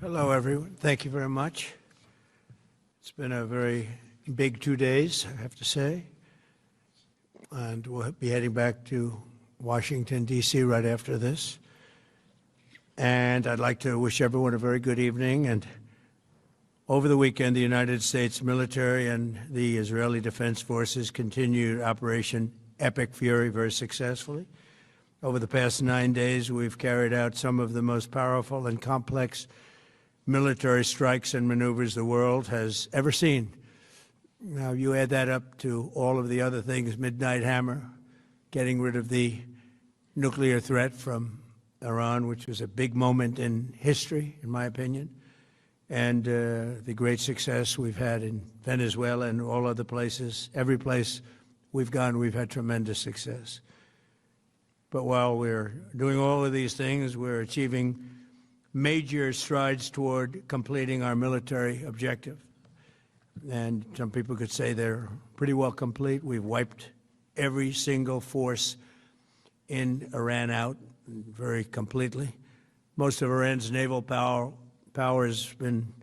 Hello, everyone. Thank you very much. It's been a very big 2 days, I have to say. And we'll be heading back to Washington, D.C. right after this. And I'd like to wish everyone a very good evening. And over the weekend, the United States military and the Israeli Defense Forces continued Operation Epic Fury very successfully. Over the past 9 days, we've carried out some of the most powerful and complex military strikes and maneuvers the world has ever seen. Now, you add that up to all of the other things, Midnight Hammer, getting rid of the nuclear threat from Iran, which was a big moment in history, in my opinion, and the great success we've had in Venezuela and all other places. Every place we've gone, we've had tremendous success. But while we're doing all of these things, we're achieving major strides toward completing our military objective. And some people could say they're pretty well complete. We've wiped every single force in Iran out very completely. Most of Iran's naval power has been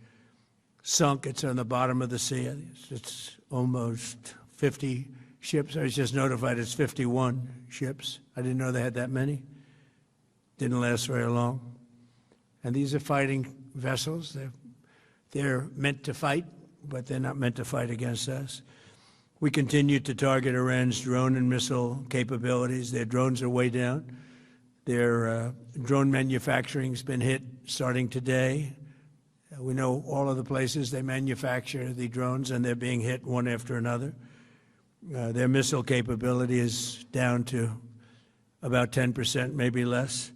sunk. It's on the bottom of the sea. It's almost 50 ships. I was just notified it's 51 ships. I didn't know they had that many. Didn't last very long. And these are fighting vessels. They're meant to fight, but they're not meant to fight against us. We continue to target Iran's drone and missile capabilities. Their drones are way down. Their drone manufacturing has been hit starting today. We know all of the places they manufacture the drones, and they're being hit one after another. Their missile capability is down to about 10%, maybe less.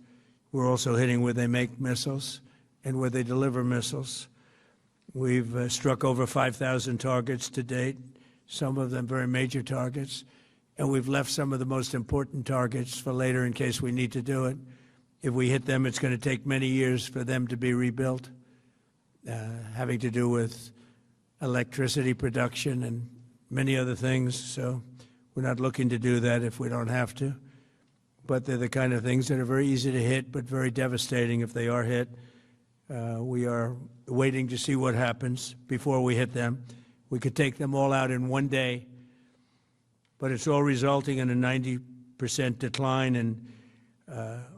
We're also hitting where they make missiles and where they deliver missiles. We've struck over 5,000 targets to date, some of them very major targets, and we've left some of the most important targets for later in case we need to do it. If we hit them, it's going to take many years for them to be rebuilt, having to do with electricity production and many other things. So we're not looking to do that if we don't have to. But they're the kind of things that are very easy to hit, but very devastating if they are hit. We are waiting to see what happens before we hit them. We could take them all out in one day, but it's all resulting in a 90% decline in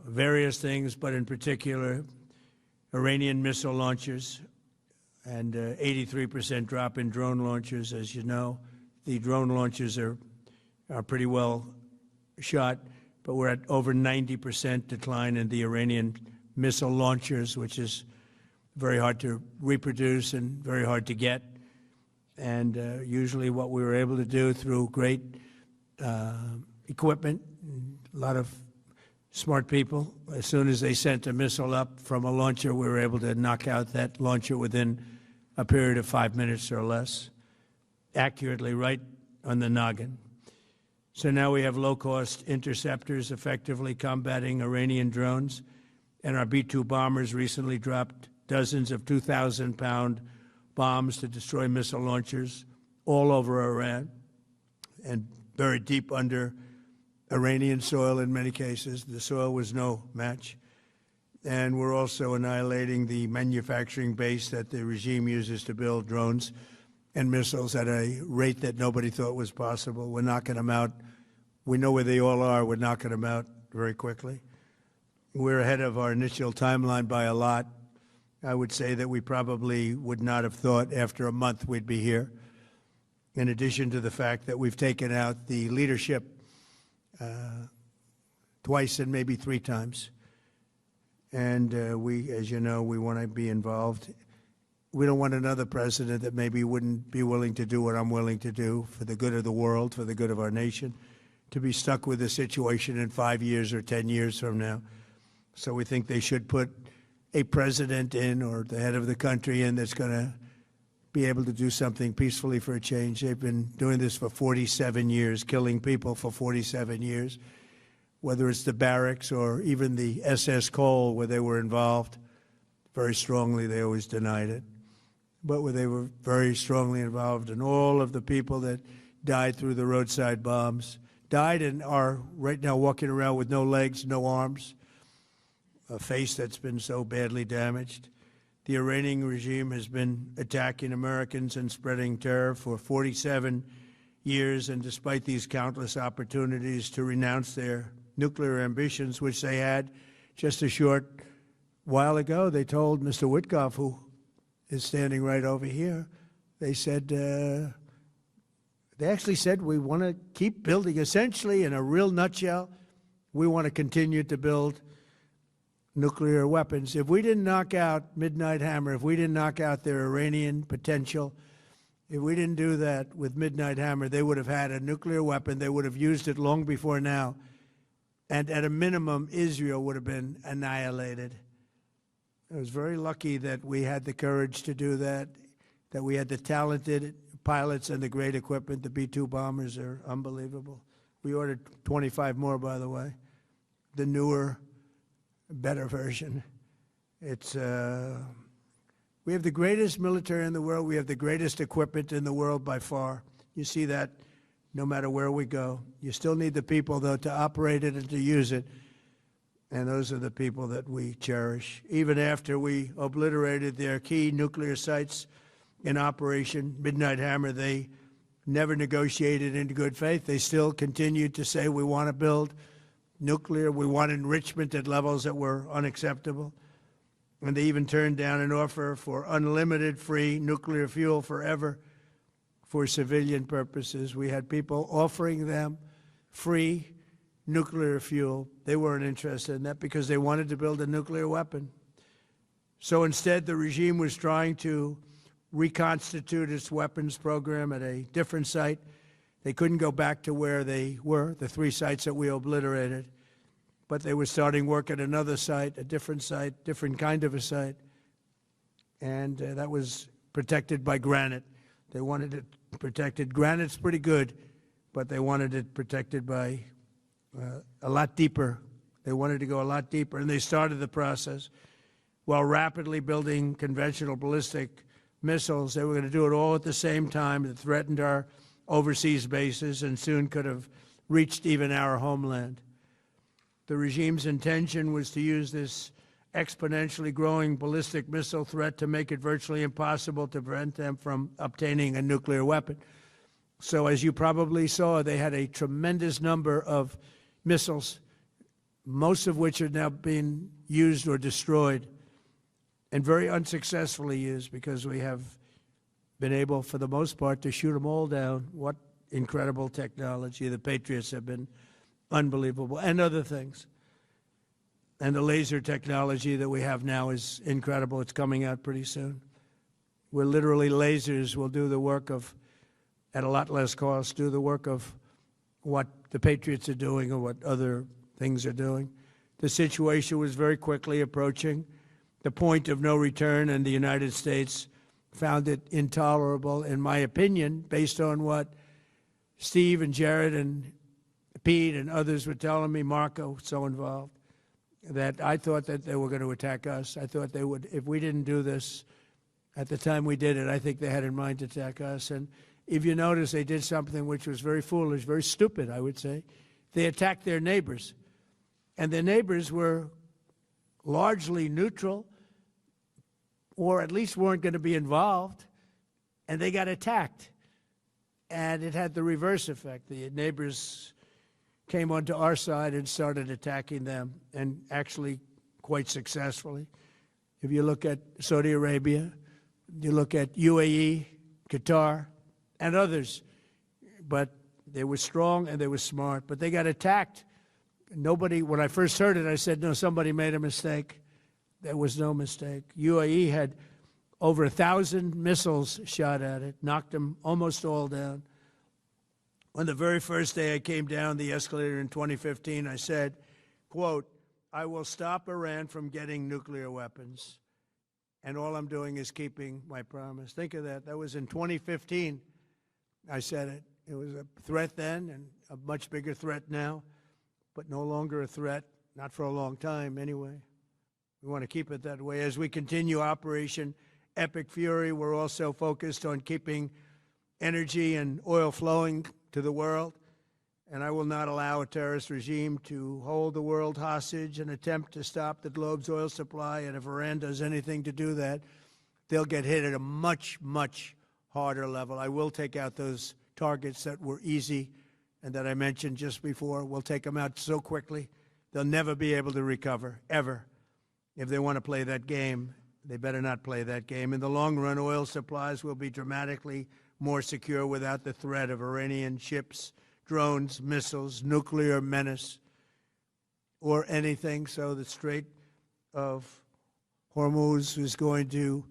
various things, but in particular, Iranian missile launchers and 83% drop in drone launchers. As you know, the drone launchers are pretty well shot, but we're at over 90% decline in the Iranian missile launchers, which is very hard to reproduce and very hard to get. And usually what we were able to do through great equipment, a lot of smart people, as soon as they sent a missile up from a launcher, we were able to knock out that launcher within a period of 5 minutes or less, accurately, right on the noggin. So now we have low-cost interceptors effectively combating Iranian drones, and our B-2 bombers recently dropped dozens of 2,000-pound bombs to destroy missile launchers all over Iran and buried deep under Iranian soil in many cases. The soil was no match. And we're also annihilating the manufacturing base that the regime uses to build drones and missiles at a rate that nobody thought was possible. We're knocking them out. We know where they all are. We're knocking them out very quickly. We're ahead of our initial timeline by a lot. I would say that we probably would not have thought after a month we'd be here, in addition to the fact that we've taken out the leadership twice and maybe 3 times. And we, as you know, we want to be involved. We don't want another president that maybe wouldn't be willing to do what I'm willing to do for the good of the world, for the good of our nation, to be stuck with the situation in 5 years or 10 years from now. So we think they should put a president in, or the head of the country in, that's going to be able to do something peacefully for a change. They've been doing this for 47 years, killing people for 47 years, whether it's the barracks or even the SS Cole where they were involved. Very strongly, they always denied it. But where they were very strongly involved, and all of the people that died through the roadside bombs died and are right now walking around with no legs, no arms, a face that's been so badly damaged. The Iranian regime has been attacking Americans and spreading terror for 47 years, and despite these countless opportunities to renounce their nuclear ambitions, which they had just a short while ago, they told Mr. Witkoff, who is standing right over here, they said, they actually said, we want to keep building. Essentially, in a real nutshell, we want to continue to build nuclear weapons. If we didn't knock out Midnight Hammer, if we didn't knock out their Iranian potential, if we didn't do that with Midnight Hammer, they would have had a nuclear weapon. They would have used it long before now. And at a minimum, Israel would have been annihilated. I was very lucky that we had the courage to do that, that we had the talented pilots and the great equipment. The B-2 bombers are unbelievable. We ordered 25 more, by the way. The newer, better version. It's we have the greatest military in the world. We have the greatest equipment in the world by far. You see that no matter where we go. You still need the people, though, to operate it and to use it. And those are the people that we cherish. Even after we obliterated their key nuclear sites in Operation Midnight Hammer, they never negotiated in good faith. They still continued to say, we want to build nuclear. We want enrichment at levels that were unacceptable. And they even turned down an offer for unlimited free nuclear fuel forever for civilian purposes. We had people offering them free nuclear fuel. They weren't interested in that because they wanted to build a nuclear weapon. So instead, the regime was trying to reconstitute its weapons program at a different site. They couldn't go back to where they were, the 3 sites that we obliterated. But they were starting work at another site, a different site, different kind of a site. And that was protected by granite. They wanted it protected. Granite's pretty good, but they wanted it protected by a lot deeper. They wanted to go a lot deeper, and they started the process while rapidly building conventional ballistic missiles. They were going to do it all at the same time. It threatened our overseas bases and soon could have reached even our homeland. The regime's intention was to use this exponentially growing ballistic missile threat to make it virtually impossible to prevent them from obtaining a nuclear weapon. So as you probably saw, they had a tremendous number of missiles, most of which are now being used or destroyed, and very unsuccessfully used because we have been able, for the most part, to shoot them all down. What incredible technology. The Patriots have been unbelievable, and other things. And the laser technology that we have now is incredible. It's coming out pretty soon. Where literally lasers will do the work of, at a lot less cost, do the work of what the Patriots are doing or what other things are doing. The situation was very quickly approaching the point of no return, and the United States found it intolerable, in my opinion, based on what Steve and Jared and Pete and others were telling me, Marco, so involved, that I thought that they were going to attack us. I thought they would, if we didn't do this at the time we did it, I think they had in mind to attack us. And if you notice, they did something which was very foolish, very stupid, I would say. They attacked their neighbors. And their neighbors were largely neutral, or at least weren't going to be involved, and they got attacked. And it had the reverse effect. The neighbors came onto our side and started attacking them, and actually quite successfully. If you look at Saudi Arabia, you look at UAE, Qatar, and others, but they were strong and they were smart, but they got attacked. Nobody, when I first heard it, I said, no, somebody made a mistake. There was no mistake. UAE had over 1,000 missiles shot at it, knocked them almost all down. On the very first day I came down the escalator in 2015, I said, quote, I will stop Iran from getting nuclear weapons, and all I'm doing is keeping my promise. Think of that. That was in 2015. I said it. It was a threat then and a much bigger threat now, but no longer a threat, not for a long time anyway. We want to keep it that way. As we continue Operation Epic Fury, we're also focused on keeping energy and oil flowing to the world. and I will not allow a terrorist regime to hold the world hostage and attempt to stop the globe's oil supply. And if Iran does anything to do that, they'll get hit at a much, much harder level. I will take out those targets that were easy and that I mentioned just before. We'll take them out so quickly, they'll never be able to recover, ever. If they want to play that game, they better not play that game. In the long run, oil supplies will be dramatically more secure without the threat of Iranian ships, drones, missiles, nuclear menace, or anything. So the Strait of Hormuz is going to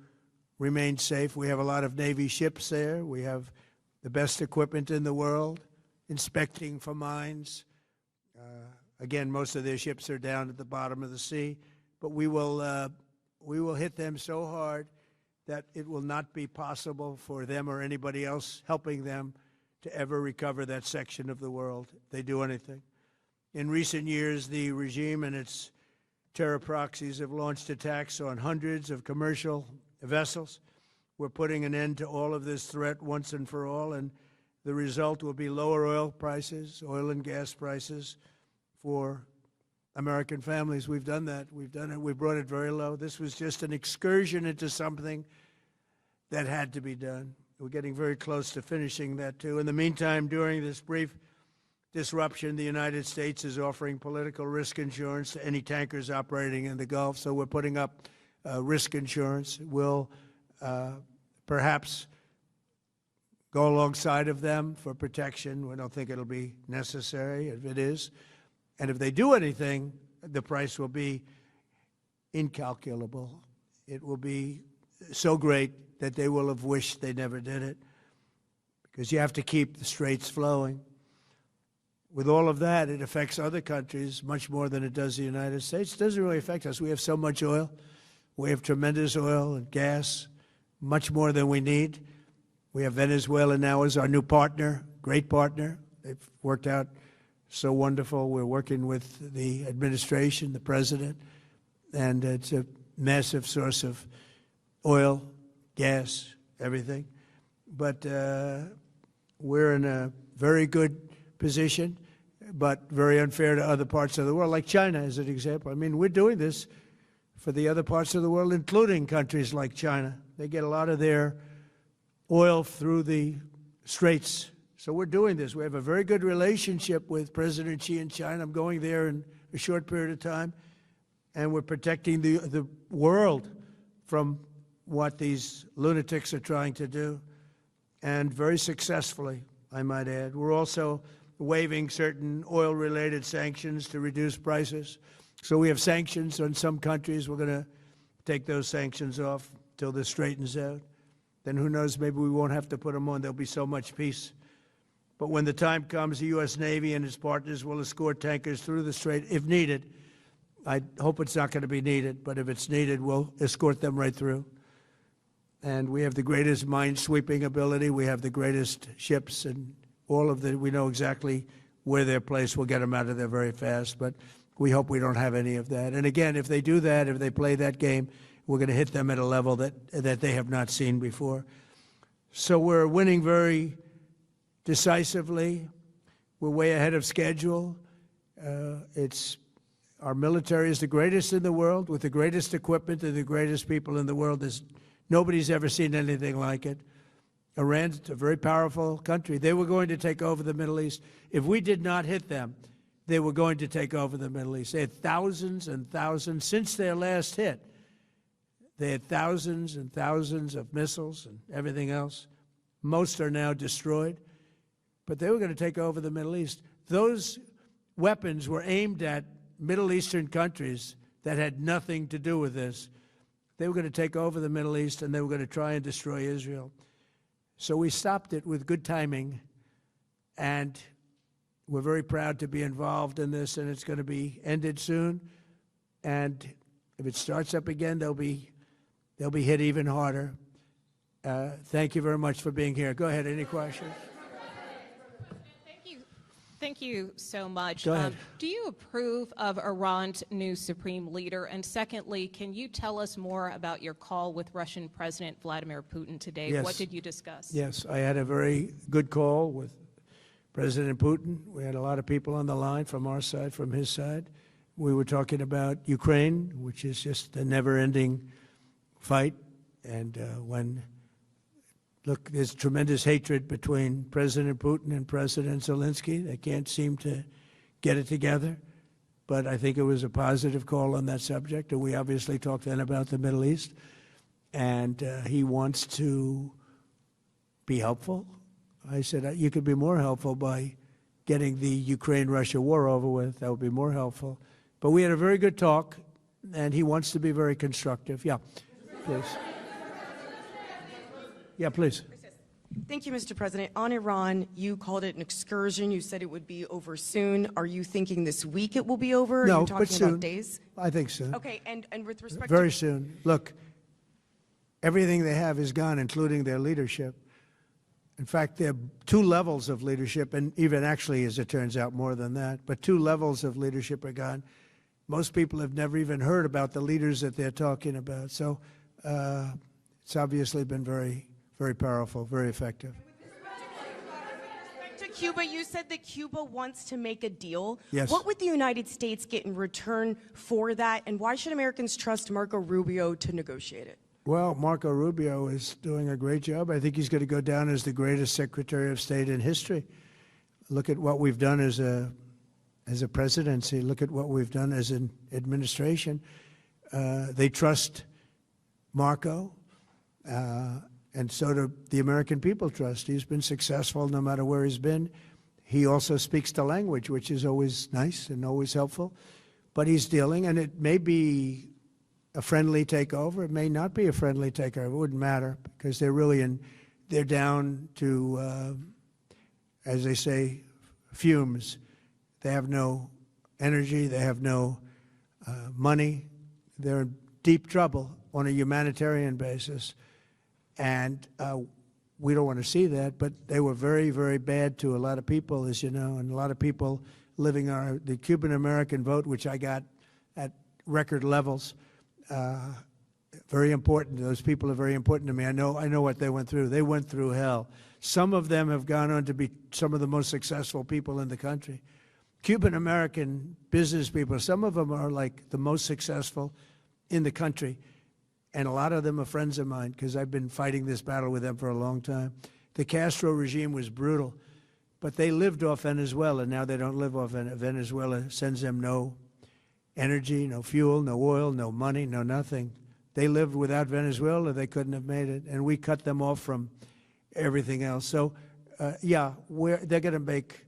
remain safe. We have a lot of Navy ships there. We have the best equipment in the world, inspecting for mines. Again, most of their ships are down at the bottom of the sea, but we will hit them so hard that it will not be possible for them or anybody else helping them to ever recover that section of the world if they do anything. In recent years, the regime and its terror proxies have launched attacks on hundreds of commercial vessels. We're putting an end to all of this threat once and for all, and the result will be lower oil prices, oil and gas prices for American families. We've done that. We've done it. We brought it very low. This was just an excursion into something that had to be done. We're getting very close to finishing that, too. In the meantime, during this brief disruption, the United States is offering political risk insurance to any tankers operating in the Gulf. So we're putting up risk insurance. We'll perhaps go alongside of them for protection. We don't think it'll be necessary if it is. And if they do anything, the price will be incalculable. It will be so great that they will have wished they never did it, because you have to keep the straits flowing. With all of that, it affects other countries much more than it does the United States. It doesn't really affect us. We have so much oil. We have tremendous oil and gas, much more than we need. We have Venezuela now as our new partner, great partner. They've worked out so wonderful. We're working with the administration, the president, and it's a massive source of oil, gas, everything. But we're in a very good position, but very unfair to other parts of the world, like China as an example. I mean, we're doing this for the other parts of the world, including countries like China. They get a lot of their oil through the straits. So we're doing this. We have a very good relationship with President Xi in China. I'm going there in a short period of time, and we're protecting the world from what these lunatics are trying to do, and very successfully, I might add. We're also waiving certain oil-related sanctions to reduce prices. So we have sanctions on some countries. We're going to take those sanctions off till this straightens out. Then who knows, maybe we won't have to put them on. There'll be so much peace. But when the time comes, the U.S. Navy and its partners will escort tankers through the strait if needed. I hope it's not going to be needed, but if it's needed, we'll escort them right through. And we have the greatest mine-sweeping ability. We have the greatest ships, and all of we know exactly where they're placed. We'll get them out of there very fast, but we hope we don't have any of that. And again, if they do that, if they play that game, we're going to hit them at a level that they have not seen before. So we're winning very decisively. We're way ahead of schedule. Our military is the greatest in the world, with the greatest equipment and the greatest people in the world. Nobody's ever seen anything like it. Iran's a very powerful country. They were going to take over the Middle East. If we did not hit them, they were going to take over the Middle East. They had thousands and thousands since their last hit. They had thousands and thousands of missiles and everything else. Most are now destroyed. But they were going to take over the Middle East. Those weapons were aimed at Middle Eastern countries that had nothing to do with this. They were going to take over the Middle East, and they were going to try and destroy Israel. So we stopped it with good timing, and we're very proud to be involved in this, and it's going to be ended soon. And if it starts up again, they'll be hit even harder. Thank you very much for being here. Go ahead. Any questions? Thank you so much. Go ahead. Do you approve of Iran's new supreme leader? And secondly, can you tell us more about your call with Russian President Vladimir Putin today? Yes. What did you discuss? Yes, I had a very good call with President Putin. We had a lot of people on the line from our side, from his side. We were talking about Ukraine, which is just a never-ending fight. And look, there's tremendous hatred between President Putin and President Zelensky. They can't seem to get it together. But I think it was a positive call on that subject. And we obviously talked then about the Middle East. And he wants to be helpful. I said, you could be more helpful by getting the Ukraine-Russia war over with. That would be more helpful. But we had a very good talk, and he wants to be very constructive. Yeah, please. Yeah, please. Thank you, Mr. President. On Iran, you called it an excursion. You said it would be over soon. Are you thinking this week it will be over? No, Are you talking but soon. about days? I think soon. Okay, and with respect Very to... soon. Look, everything they have is gone, including their leadership. In fact, there are two levels of leadership, and even actually, as it turns out, more than that. But two levels of leadership are gone. Most people have never even heard about the leaders that they're talking about. So it's obviously been very, very powerful, very effective. With respect to Cuba, you said that Cuba wants to make a deal. Yes. What would the United States get in return for that, and why should Americans trust Marco Rubio to negotiate it? Well, Marco Rubio is doing a great job. I think he's going to go down as the greatest Secretary of State in history. Look at what we've done as a presidency. Look at what we've done as an administration. They trust Marco, and so do the American people trust. He's been successful no matter where he's been. He also speaks the language, which is always nice and always helpful. But he's dealing, and it may be a friendly takeover. It may not be a friendly takeover. It wouldn't matter because they're really they're down to, as they say, fumes. They have no energy. They have no money. They're in deep trouble on a humanitarian basis. And we don't want to see that, but they were very, very bad to a lot of people, as you know, and a lot of people living the Cuban-American vote, which I got at record levels. Very important. Those people are very important to me. I know what they went through. They went through hell. Some of them have gone on to be some of the most successful people in the country. Cuban-American business people, some of them are like the most successful in the country. And a lot of them are friends of mine because I've been fighting this battle with them for a long time. The Castro regime was brutal, but they lived off Venezuela. Now they don't live off Venezuela. Sends them no energy, no fuel, no oil, no money, no nothing. They lived without Venezuela. They couldn't have made it. And we cut them off from everything else. So, yeah, they're going to make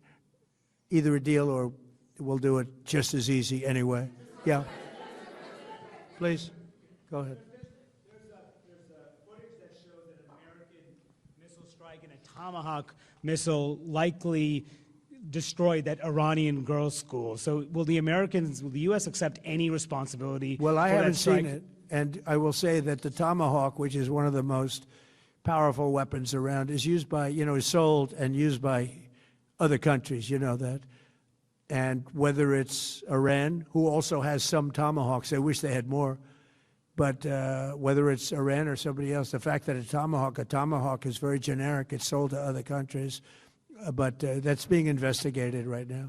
either a deal or we'll do it just as easy anyway. Yeah. Please, go ahead. There's footage that shows that an American missile strike and a Tomahawk missile likely destroyed that Iranian girls' school. So will the U.S. accept any responsibility for that strike? Well, I haven't seen it, and I will say that the Tomahawk, which is one of the most powerful weapons around, is used by, is sold and used by other countries, you know that. And whether it's Iran, who also has some Tomahawks, I wish they had more, but whether it's Iran or somebody else, the fact that a Tomahawk is very generic, it's sold to other countries. But that's being investigated right now.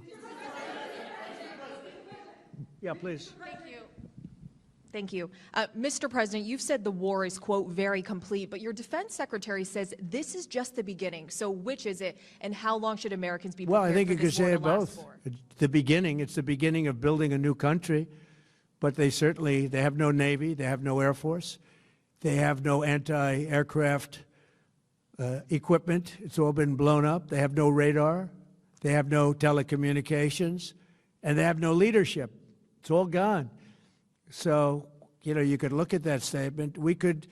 Yeah, please. Thank you. Thank you. Mr. President, you've said the war is, quote, very complete, but your defense secretary says this is just the beginning. So which is it, and how long should Americans be prepared Well, I think for you could this war say to it last both. for? It's the beginning of building a new country, but they have no Navy, they have no Air Force, they have no anti-aircraft equipment. It's all been blown up. They have no radar. They have no telecommunications. And they have no leadership. It's all gone. So, you could look at that statement. We could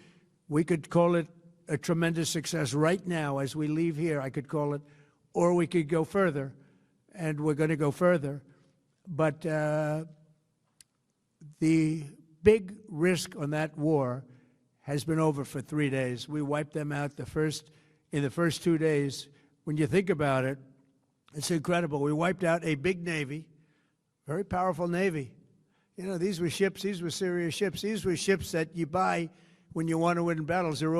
call it a tremendous success right now as we leave here. I could call it, or we could go further. And we're going to go further. But the big risk on that war has been over for 3 days. We wiped them out in the first 2 days. When you think about it, it's incredible. We wiped out a big Navy, very powerful Navy. These were ships, these were serious ships. These were ships that you buy when you want to win battles. They're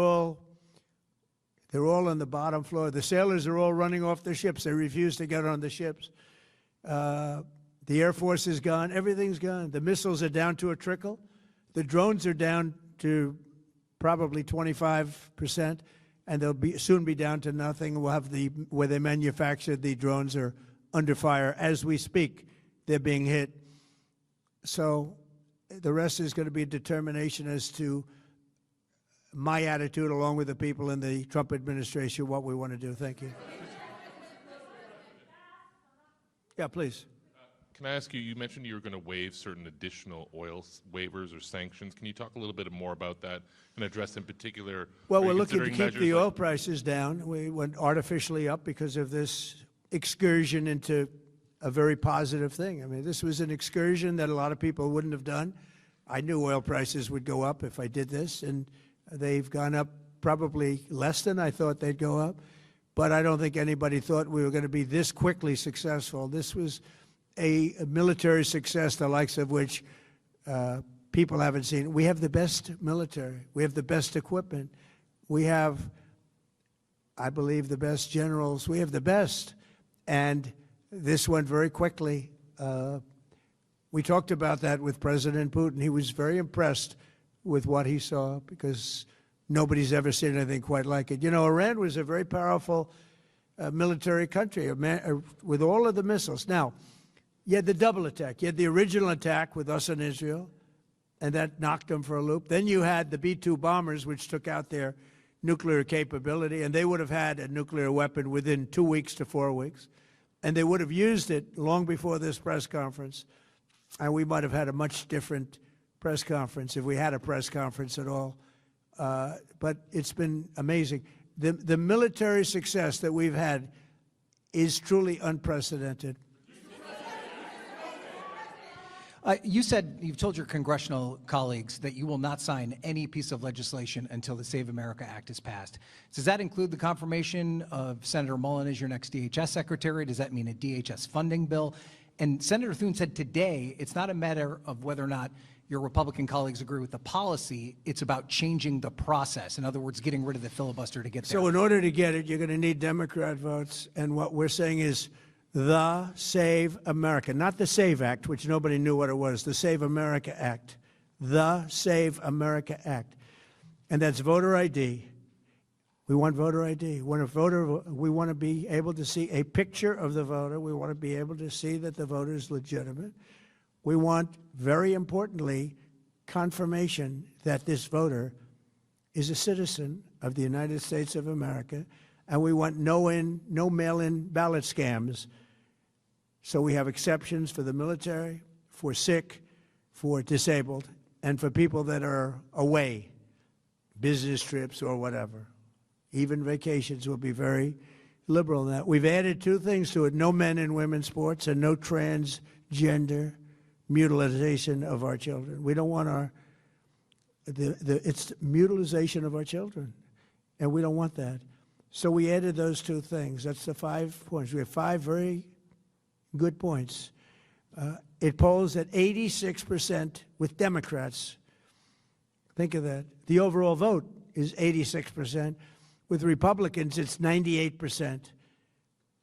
They're all on the bottom floor. The sailors are all running off their ships. They refuse to get on the ships. The Air Force is gone. Everything's gone. The missiles are down to a trickle. The drones are down to probably 25%, and they'll soon be down to nothing. We'll have where they manufactured the drones are under fire as we speak. They're being hit. So the rest is going to be a determination as to my attitude, along with the people in the Trump administration, what we want to do. Thank you. Yeah, please. Can I ask you, you mentioned you were going to waive certain additional oil waivers or sanctions. Can you talk a little bit more about that and address in particular? Well, are you we're looking to considering keep the measures oil prices down. We went artificially up because of this excursion into a very positive thing. I mean, this was an excursion that a lot of people wouldn't have done. I knew oil prices would go up if I did this, and they've gone up probably less than I thought they'd go up. But I don't think anybody thought we were going to be this quickly successful. This was a military success, the likes of which people haven't seen. We have the best military. We have the best equipment. We have, I believe, the best generals. We have the best. And this went very quickly. We talked about that with President Putin. He was very impressed with what he saw because nobody's ever seen anything quite like it. You know, Iran was a very powerful military country with all of the missiles. Now, you had the double attack. You had the original attack with us and Israel, and that knocked them for a loop. Then you had the B-2 bombers, which took out their nuclear capability, and they would have had a nuclear weapon within 2 weeks to 4 weeks. And they would have used it long before this press conference, and we might have had a much different press conference if we had a press conference at all. But it's been amazing. The military success that we've had is truly unprecedented. You've told your congressional colleagues that you will not sign any piece of legislation until the Save America Act is passed. Does that include the confirmation of Senator Mullen as your next DHS secretary? Does that mean a DHS funding bill? And Senator Thune said today it's not a matter of whether or not your Republican colleagues agree with the policy, it's about changing the process. In other words, getting rid of the filibuster to get there. So in order to get it, you're going to need Democrat votes, and what we're saying is the Save America, not the SAVE Act, which nobody knew what it was, the Save America Act, the Save America Act. And that's voter ID. We want voter ID. We want to be able to see a picture of the voter. We want to be able to see that the voter is legitimate. We want, very importantly, confirmation that this voter is a citizen of the United States of America, and we want no mail-in ballot scams. So we have exceptions for the military, for sick, for disabled, and for people that are away, business trips or whatever. Even vacations will be very liberal in that. We've added two things to it: no men in women's sports and no transgender mutilization of our children. We don't want it's mutilization of our children, and we don't want that. So we added those two things. That's the 5 points. We have 5 very good points. It polls at 86% with Democrats. Think of that. The overall vote is 86%. With Republicans, it's 98%.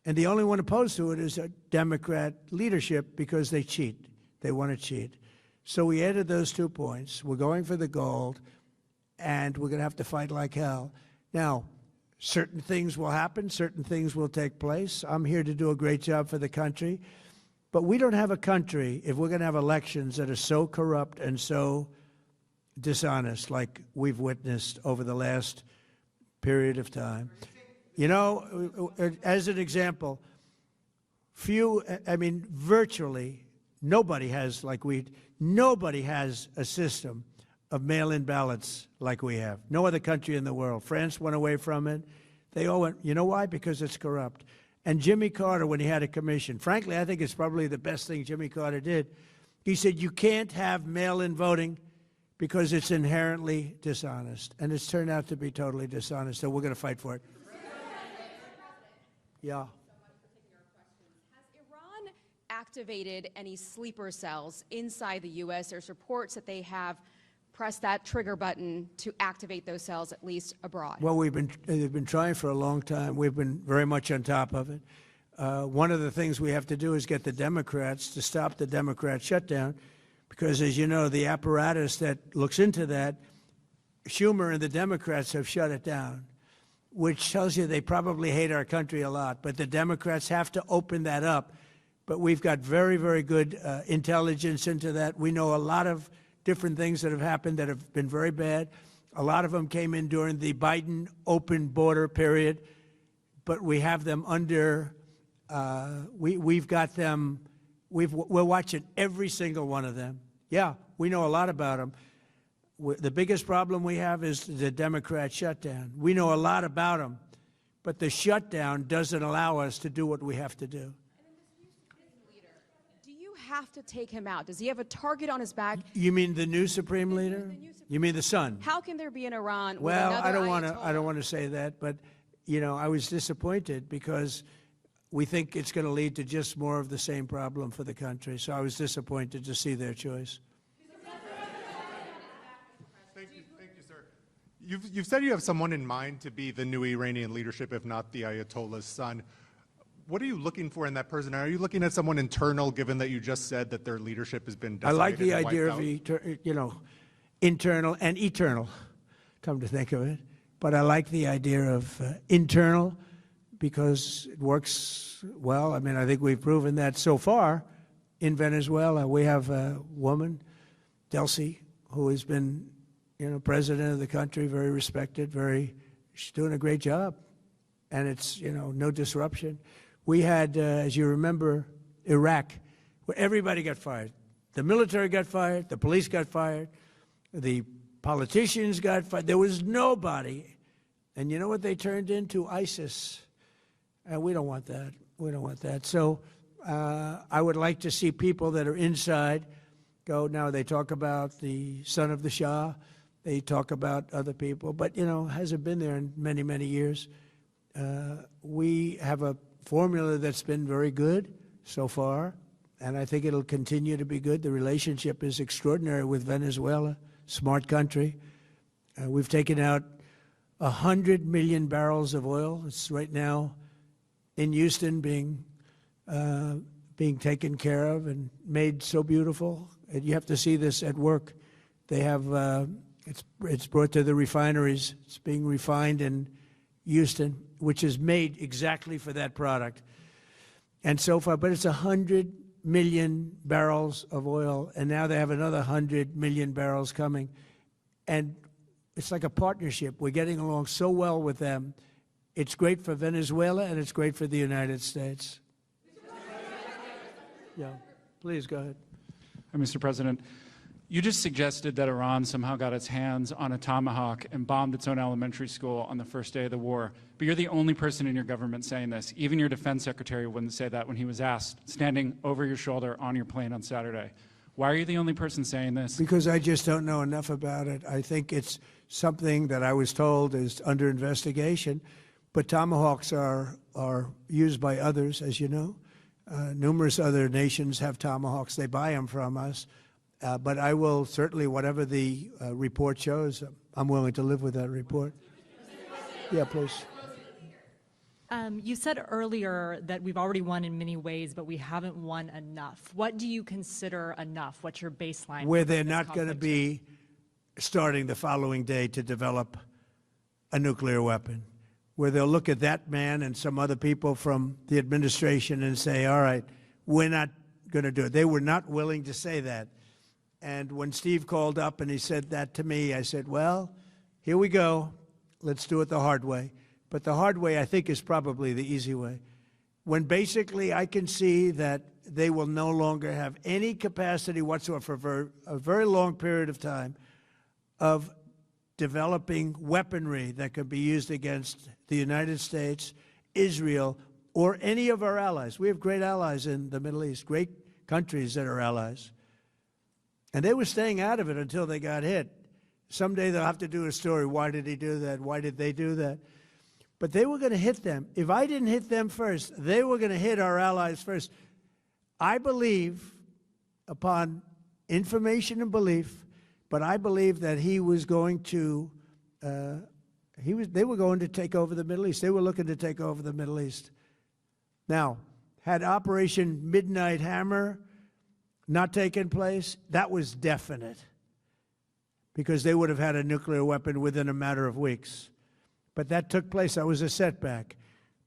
And the only one opposed to it is a Democrat leadership because they cheat. They want to cheat. So we added those 2 points. We're going for the gold, and we're going to have to fight like hell. Now, certain things will happen. Certain things will take place. I'm here to do a great job for the country. But we don't have a country, if we're going to have elections that are so corrupt and so dishonest like we've witnessed over the last period of time. You know, as an example, virtually nobody has a system of mail-in ballots like we have. No other country in the world. France went away from it. They all went, you know why? Because it's corrupt. And Jimmy Carter, when he had a commission, frankly, I think it's probably the best thing Jimmy Carter did. He said, you can't have mail-in voting because it's inherently dishonest. And it's turned out to be totally dishonest, so we're going to fight for it. Yeah. Has Iran activated any sleeper cells inside the U.S.? There's reports that they have press that trigger button to activate those cells, at least abroad? Well, they've been trying for a long time. We've been very much on top of it. One of the things we have to do is get the Democrats to stop the Democrat shutdown, because, as you know, the apparatus that looks into that, Schumer and the Democrats have shut it down, which tells you they probably hate our country a lot. But the Democrats have to open that up. But we've got very, very good intelligence into that. We know a lot of different things that have happened that have been very bad. A lot of them came in during the Biden open border period, but we have them under, we've got them, we're watching every single one of them. Yeah, we know a lot about them. The biggest problem we have is the Democrat shutdown. We know a lot about them, but the shutdown doesn't allow us to do what we have to do. Do you have to take him out? Does he have a target on his back? You mean the new supreme leader? You mean the son? How can there be an Iran with Well, another I don't Ayatollah? want to say that, but you know, I was disappointed because we think it's going to lead to just more of the same problem for the country. So I was disappointed to see their choice. Thank you, sir. You've said you have someone in mind to be the new Iranian leadership, if not the Ayatollah's son. What are you looking for in that person? Are you looking at someone internal, given that you just said that their leadership has been I decimated like the and idea wiped of, out? internal and eternal, come to think of it. But I like the idea of internal because it works well. I mean, I think we've proven that so far in Venezuela. We have a woman, Delcy, who has been, president of the country, very respected, she's doing a great job. And it's, no disruption. We had, as you remember, Iraq, where everybody got fired. The military got fired, the police got fired, the politicians got fired. There was nobody. And you know what they turned into? ISIS. And we don't want that. We don't want that. So I would like to see people that are inside go. Now, they talk about the son of the Shah. They talk about other people. But, hasn't been there in many, many years. We have a formula that's been very good so far, and I think it'll continue to be good. The relationship is extraordinary with Venezuela, smart country. We've taken out 100 million barrels of oil. It's right now in Houston being taken care of and made so beautiful. And you have to see this at work. They have, it's brought to the refineries. It's being refined in Houston, which is made exactly for that product. And so far, but it's 100 million barrels of oil, and now they have another 100 million barrels coming. And it's like a partnership. We're getting along so well with them. It's great for Venezuela, and it's great for the United States. Yeah, please go ahead. Mr. President, you just suggested that Iran somehow got its hands on a tomahawk and bombed its own elementary school on the first day of the war. But you're the only person in your government saying this. Even your defense secretary wouldn't say that when he was asked, standing over your shoulder on your plane on Saturday. Why are you the only person saying this? Because I just don't know enough about it. I think it's something that I was told is under investigation. But tomahawks are used by others, as you know. Numerous other nations have tomahawks. They buy them from us. But I will certainly, whatever the report shows, I'm willing to live with that report. Yeah, please. You said earlier that we've already won in many ways, but we haven't won enough. What do you consider enough? What's your baseline? Where they're not going to be starting the following day to develop a nuclear weapon. Where they'll look at that man and some other people from the administration and say, all right, we're not going to do it. They were not willing to say that. And when Steve called up and he said that to me, I said, well, here we go. Let's do it the hard way. But the hard way, I think, is probably the easy way. When basically I can see that they will no longer have any capacity whatsoever for a very long period of time of developing weaponry that could be used against the United States, Israel, or any of our allies. We have great allies in the Middle East, great countries that are allies. And they were staying out of it until they got hit. Someday they'll have to do a story. Why did he do that? Why did they do that? But they were going to hit them. If I didn't hit them first, they were going to hit our allies first. I believe, upon information and belief, But I believe that he was going to, they were going to take over the Middle East. They were looking to take over the Middle East. Now, had Operation Midnight Hammer not taken place, that was definite, because they would have had a nuclear weapon within a matter of weeks. But that took place. That was a setback.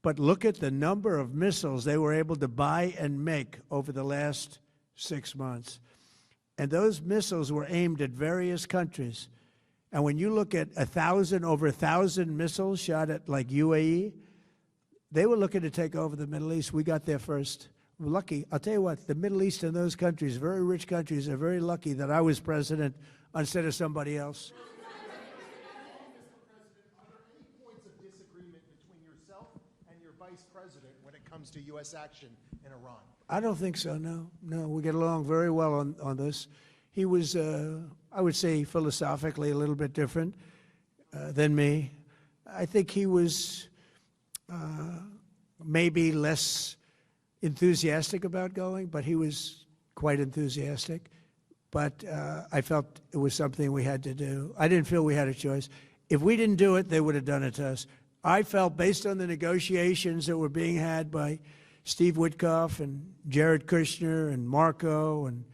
But look at the number of missiles they were able to buy and make over the last 6 months. And those missiles were aimed at various countries. And when you look at over 1,000 missiles shot at like UAE, they were looking to take over the Middle East. We got there first. We're lucky. I'll tell you what, the Middle East and those countries, very rich countries, are very lucky that I was president instead of somebody else. Vice President when it comes to U.S. action in Iran? I don't think so, no. No, we get along very well on this. He was, I would say, philosophically a little bit different than me. I think he was maybe less enthusiastic about going, but he was quite enthusiastic. But I felt it was something we had to do. I didn't feel we had a choice. If we didn't do it, they would have done it to us. I felt, based on the negotiations that were being had by Steve Witkoff and Jared Kushner and Marco and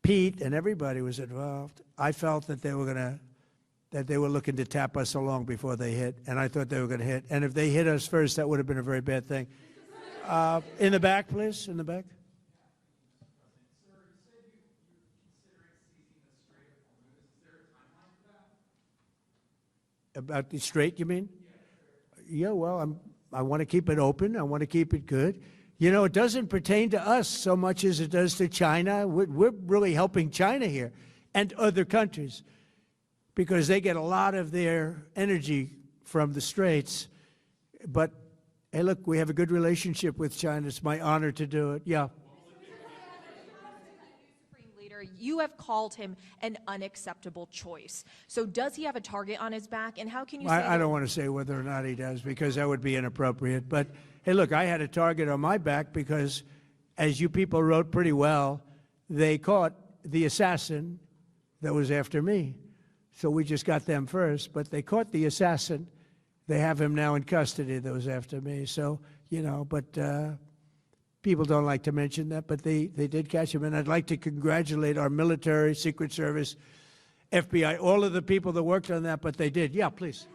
Pete, and everybody was involved, I felt that they were looking to tap us along before they hit, and I thought they were going to hit. And if they hit us first, that would have been a very bad thing. In the back, please, in the back. About the Strait, you mean? Yeah, well, I want to keep it open. I want to keep it good. You know, it doesn't pertain to us so much as it does to China. We're really helping China here and other countries because they get a lot of their energy from the Straits. But, hey, look, we have a good relationship with China. It's my honor to do it. Yeah. You have called him an unacceptable choice. So does he have a target on his back? And how can you say I don't want to say whether or not he does, because that would be inappropriate. But, hey, look, I had a target on my back because, as you people wrote pretty well, they caught the assassin that was after me. So we just got them first. But they caught the assassin. They have him now in custody that was after me. So, you know, but people don't like to mention that, but they did catch him. And I'd like to congratulate our military, Secret Service, FBI, all of the people that worked on that, but they did. Yeah, please.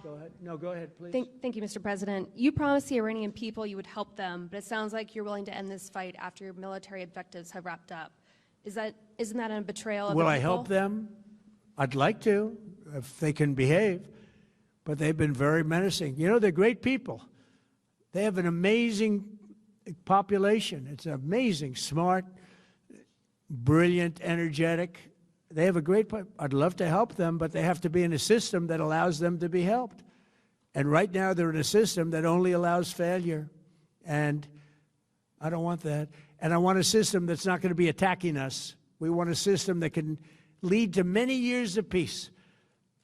Go ahead. No, go ahead, please. Thank you, Mr. President. You promised the Iranian people you would help them, but it sounds like you're willing to end this fight after your military objectives have wrapped up. Isn't that a betrayal of the Will people? I help them? I'd like to, if they can behave, but they've been very menacing. You know, they're great people. They have an amazing population. It's amazing, smart, brilliant, energetic. They have a great, I'd love to help them, but they have to be in a system that allows them to be helped. And right now they're in a system that only allows failure. And I don't want that. And I want a system that's not going to be attacking us. We want a system that can lead to many years of peace.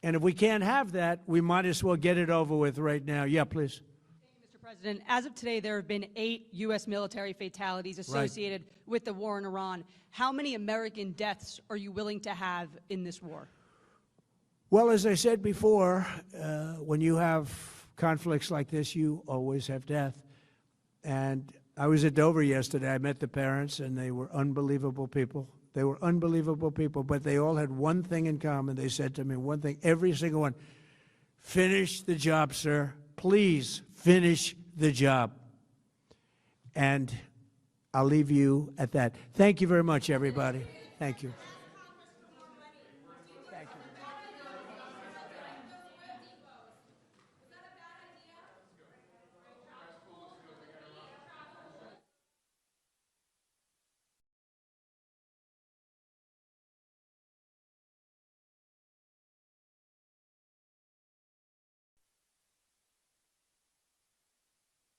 And if we can't have that, we might as well get it over with right now. Yeah, please. President, as of today, there have been 8 U.S. military fatalities associated with the war in Iran. How many American deaths are you willing to have in this war? Well, as I said before, when you have conflicts like this, you always have death. And I was at Dover yesterday. I met the parents, and they were unbelievable people. They were unbelievable people, but they all had one thing in common. They said to me one thing, every single one: finish the job, sir. Please finish the job. And I'll leave you at that. Thank you very much, everybody. Thank you.